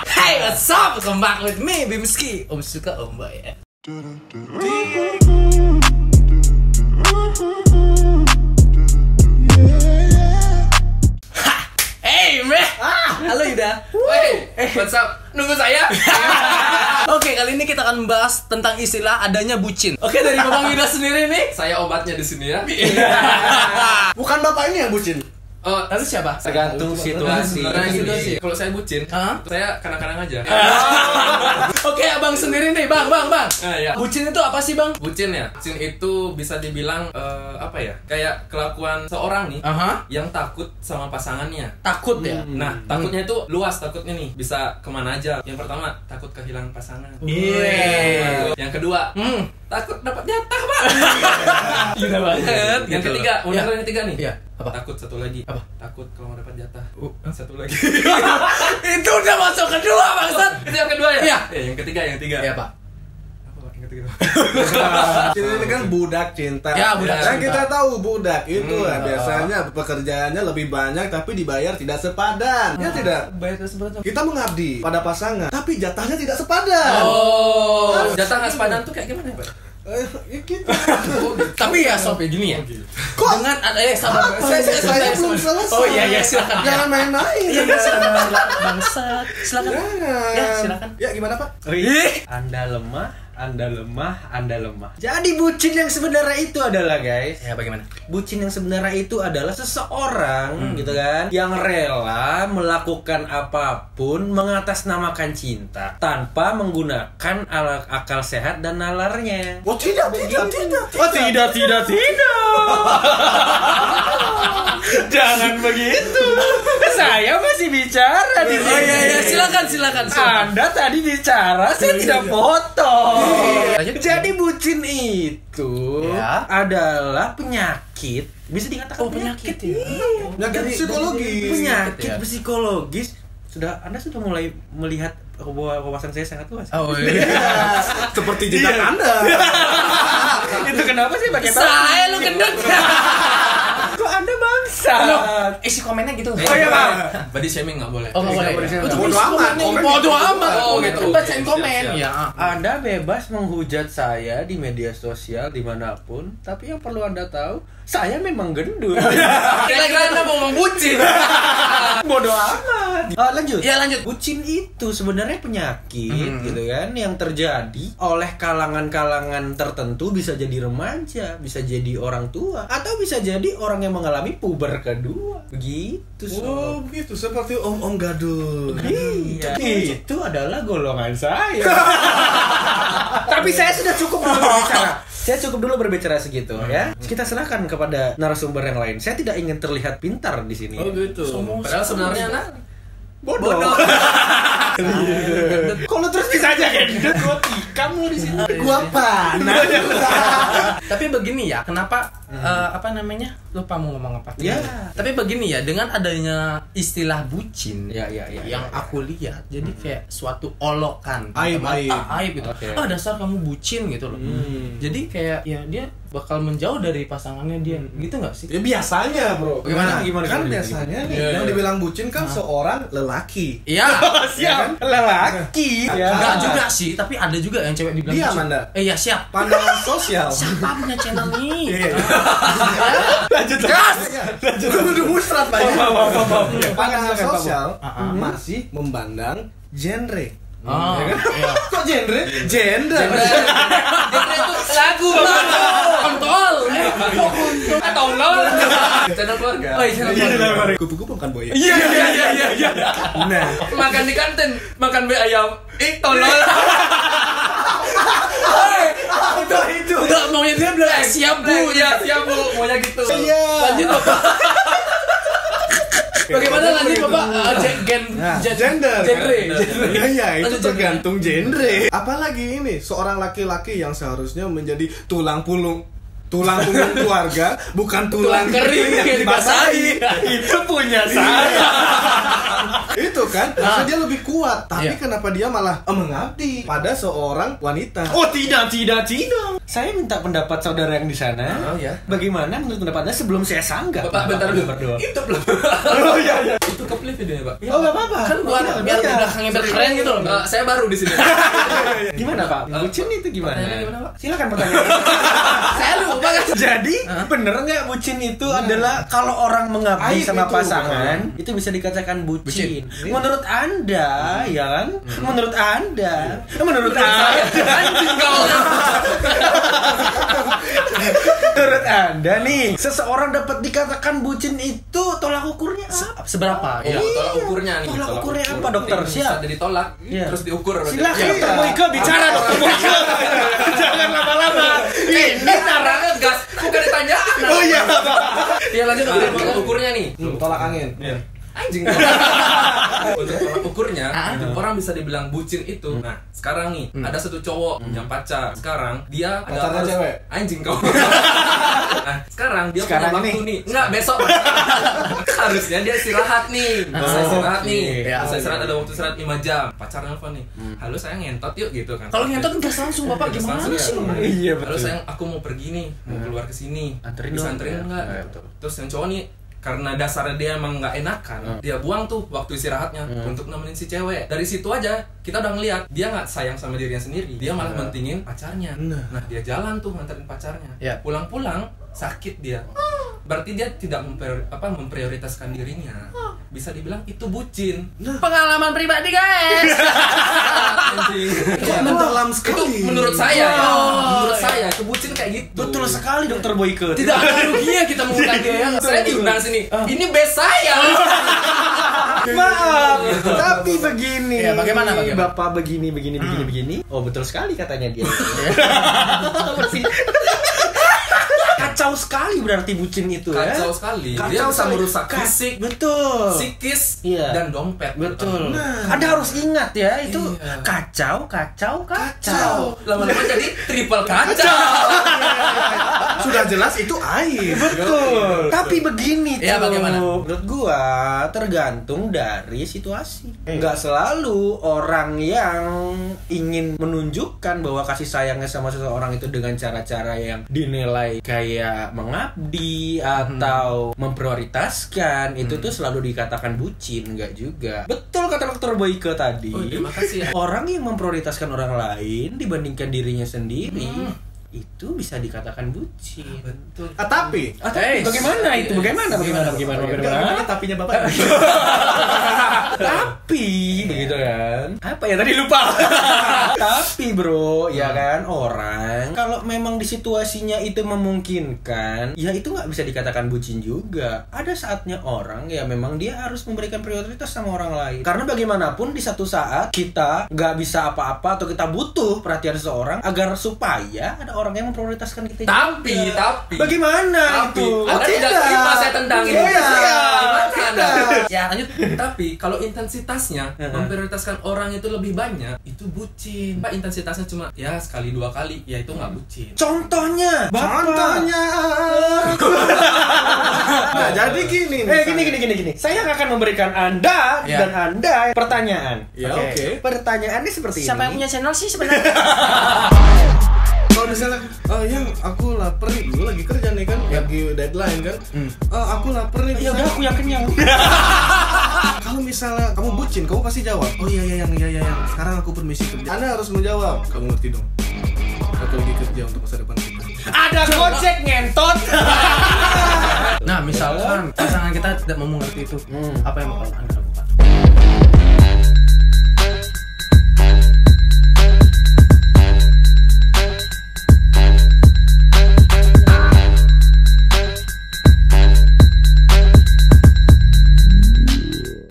Hey, what's up? Come back with me, Bimski. Om suka Om Boy ya. Hey, man. Halo Yuda. Wey, what's up? Nunggu saya? Oke, kali ini kita akan membahas tentang istilah adanya bucin. Oke, dari Bapak Yuda sendiri nih. Saya obatnya di sini ya. Bukan bapak ini yang bucin. Oh, Lalu siapa? Tergantung situasi. Nah, situasi. Kalau saya bucin, Hah? saya kadang-kadang aja. Oke, abang sendiri nih, bang. Ya. Bucin itu apa sih, bang? Bucin ya. Bucin itu bisa dibilang apa ya? Kayak kelakuan seorang nih Aha. yang takut sama pasangannya. Takut ya. Nah, takutnya itu luas, takutnya nih bisa kemana aja. Yang pertama, takut kehilangan pasangan. Iya. Yang kedua, takut dapat jatah, Pak. Yuda banget. Yang ketiga, mau Ya. denger yang ketiga nih. Iya. Apa? Takut satu lagi. Apa? Takut kalau mau dapat jatah. Satu lagi. Itu udah masuk kedua, bangsat. Itu yang kedua ya? Iya. Yang ketiga. Iya, Pak. Apa Pak, yang ketiga? Ini kan budak cinta. Ya, budak Dan cinta. kita tahu budak itu biasanya pekerjaannya lebih banyak tapi dibayar tidak sepadan. Ya tidak. Bayar tersebut. Kita mengabdi pada pasangan, tapi jatahnya tidak sepadan. Oh, jatah nggak sepadan tuh kayak gimana ya, Pak? Ya gitu. Tapi ya sob ya gini ya. Kok? Dengan ada sabar. Saya belum selesai. Oh iya silakan. Jangan main-main. Iya silakan. Bangsat. Silakan. Jangan. Ya, silakan. Ya gimana, Pak? Anda lemah, Anda lemah, Anda lemah. Jadi bucin yang sebenarnya itu adalah, guys, Ya bagaimana? bucin yang sebenarnya itu adalah seseorang gitu kan yang rela melakukan apapun mengatasnamakan cinta tanpa menggunakan akal sehat dan nalarnya. Oh tidak. Oh tidak. Jangan begitu. Saya masih bicara di Oh sini. iya silakan. Anda tadi bicara, saya tidak potong. Lanjut. Jadi bucin itu Ya. adalah penyakit. Bisa dikatakan penyakit ya. Penyakit psikologis. Penyakit ya. psikologis. Anda sudah mulai melihat bahwa wawasan saya sangat luas. Oh iya. Seperti jejak Anda. Itu kenapa sih pakai Saya lu gendut. Kok Anda bangsa? Isi komennya gitu. Oh iya, Bang. Body shaming nggak boleh. Oh nggak boleh. Bodo amat. Bodo amat. Oh, gitu. Bacain Siap, komen. siap. Ya. Anda bebas menghujat saya di media sosial dimanapun, tapi yang perlu Anda tahu, saya memang gendut. Kira-kira Anda mau ngomong bucin. Bodoh amat. Lanjut. Ya, lanjut. Bucin itu sebenarnya penyakit gitu kan yang terjadi oleh kalangan-kalangan tertentu, bisa jadi remaja, bisa jadi orang tua, atau bisa jadi orang yang mengalami puber kedua. Begitu. Oh, begitu. Seperti om-om gadul. Iya, itu adalah golongan saya. Tapi saya sudah cukup dulu berbicara. Saya cukup dulu berbicara segitu ya. Kita serahkan kepada narasumber yang lain. Saya tidak ingin terlihat pintar di sini. Oh gitu. Padahal sebenarnya Bodoh. Kalau terus bisa aja kayak gitu. Gua tikam lu di sini. Gua panas. Tapi begini ya, kenapa apa namanya? Lupa mau ngomong apa. Ya. Tapi begini ya, dengan adanya istilah bucin Ya. yang aku lihat, jadi kayak suatu olokan, Aib. aib gitu. Oke. Ah, dasar kamu bucin gitu loh. Jadi kayak ya dia bakal menjauh dari pasangannya dia, gitu nggak sih? Ya biasanya, Bro. Gimana? Kan biasanya nih Iya, yang iya. dibilang bucin kan seorang lelaki. Iya. Siap. Lelaki. Enggak juga sih, tapi ada juga yang cewek dibilang Diam, bucin. Anda. Iya, siap. Pandangan sosial. Siapa punya channel nih? Lanjut. Udah musrat banyak. Pandangan Silakan, Pak. sosial masih memandang genre. Oh, Ya kan? iya. Kok genre? Gender. itu lagu Kontol. atau lol. Channel keluarga. Oh, iya, channel keluarga. Kupu-kupu kan boy. Iya. Nah, Makan di kantin, makan mie ayam. Tolol. itu. Enggak maunya dia bilang siap bu. Ya, siap Bu. Maunya gitu. Iya. Lanjut Bapak. Bagaimana lanjut Bapak? Gender. Genre. Iya, itu Lanjut, tergantung genre. Apalagi ini seorang laki-laki yang seharusnya menjadi tulang punggung keluarga, bukan tulang kering yang dibasahi. Itu punya saya. Itu kan, harusnya dia lebih kuat. Tapi Iya. kenapa dia malah mengabdi pada seorang wanita? Oh tidak. Saya minta pendapat saudara yang di sana. Oh ya. Bagaimana menurut pendapatnya sebelum saya sanggah? Bapak bentar dulu. Berdua. Itu belum. Oh iya. Itu keplay videonya, Pak. Oh enggak apa-apa. Kan biar di belakangnya biar keren gitu loh. Saya baru di sini. Gimana Pak? Bucin itu gimana? Pertanyaannya gimana, Pak? Silakan pertanyaan. Saya lupa kan. Jadi bener nggak bucin itu adalah kalau orang mengabdi Aib sama itu, pasangan itu bisa dikatakan bucin. Menurut Anda, ya kan? Menurut Anda, menurut Anda, Anjing kau. menurut Anda nih, seseorang dapat dikatakan bucin itu tolak ukurnya apa? Seberapa? Oh, Ya. tolak ukurnya nih. Tolak ukurnya apa, dokter? Bisa Siap. ditolak, Iya. terus diukur. Silakan Iya. Dokter Boyke bicara, Dokter Boyke. Jangan lama-lama. Ini caranya gas, bukan ditanya. Oh iya. Ya lanjut tolak ukurnya nih. Tolak angin. Anjing. Untuk tolak ukurnya, orang bisa dibilang bucin itu. Nah, sekarang nih ada satu cowok punya pacar. Sekarang dia Pacarnya ada cewek? Anjing kau. Nah, sekarang dia Sekarang punya waktu nih. Enggak, besok. Harusnya dia istirahat nih. Bisa istirahat nih. Ya, Bisa istirahat, ada waktu istirahat 5 jam. Pacarnya nelfon nih. Halo sayang, ngentot yuk gitu kan. Kalau ngentot gas langsung Bapak Gas gimana langsung ya. sih? Iya, Halo betul. sayang, aku mau pergi nih, mau keluar ke sini. Anterin Bisa dong. anterin Ya, enggak? ya, betul. Terus yang cowok nih karena dasarnya dia emang nggak enakan, dia buang tuh waktu istirahatnya untuk nemenin si cewek. Dari situ aja kita udah ngeliat dia nggak sayang sama dirinya sendiri, dia malah mentingin pacarnya. Nah dia jalan tuh nganterin pacarnya. Ya. Pulang-pulang sakit dia. Berarti dia tidak memprioritaskan dirinya. Bisa dibilang itu bucin. Pengalaman pribadi guys. Anjing. Kok mendalam Itu sekali. menurut saya ya. Menurut saya itu bucin kayak gitu. Betul sekali Dokter Boyke. Tidak ada ruginya kita mengundang dia ya. Saya diundang sini. Ini best saya. Maaf, tapi begini. Ya, bagaimana? Bapak begini. Oh, betul sekali katanya dia. Kacau sekali berarti bucin itu ya. Kacau sekali. Dia Kacau bisa sekali. merusak fisik, Betul. psikis, Iya. dan dompet. Betul. Anda harus ingat ya, itu Iya. kacau. Lama-lama jadi triple kacau. Sudah jelas itu air. Betul. Tapi begini tuh. Ya, bagaimana? Menurut gua tergantung dari situasi. Nggak selalu orang yang ingin menunjukkan bahwa kasih sayangnya sama seseorang itu dengan cara-cara yang dinilai kayak mengabdi atau memprioritaskan itu tuh selalu dikatakan bucin. Nggak juga. Betul kata Dokter Boyke tadi. Oh, terima kasih ya. Orang yang memprioritaskan orang lain dibandingkan dirinya sendiri itu bisa dikatakan bucin. Betul. Tapi Bagaimana itu? Bagaimana? tapinya bapak. Tapi begitu kan? Apa ya tadi lupa. Tapi bro, ya kan orang kalau memang di situasinya itu memungkinkan, ya itu nggak bisa dikatakan bucin juga. Ada saatnya orang ya memang dia harus memberikan prioritas sama orang lain. Karena bagaimanapun di satu saat kita nggak bisa apa-apa atau kita butuh perhatian seseorang agar supaya ada orang yang memprioritaskan kita. Tapi Bagaimana Tapi itu? Anda tidak terima saya tendangin. Iya, Gimana Anda? Ya lanjut. Tapi kalau intensitasnya memprioritaskan orang itu lebih banyak, itu bucin. Pak, intensitasnya cuma ya sekali 2 kali, ya itu nggak bucin. Contohnya, Contohnya. Nah, jadi gini. Gini. Saya akan memberikan Anda Ya. dan Anda pertanyaan. Ya, Oke. oke. Pertanyaannya seperti Siapa yang ini. punya channel sih sebenarnya? Kalau misalnya, yang aku lapar nih, dulu lagi kerja nih kan, lagi deadline kan. Aku lapar nih. Ya udah aku yang kenyang. Kalau misalnya kamu bucin, kamu pasti jawab. Oh iya. Sekarang aku permisi kerja. Anda harus menjawab. Kamu ngerti dong. Aku lagi kerja untuk masa depan kita. Ada gojek ngentot. Nah, misalkan pasangan kita tidak mau mengerti itu, apa yang bakal Anda lakukan?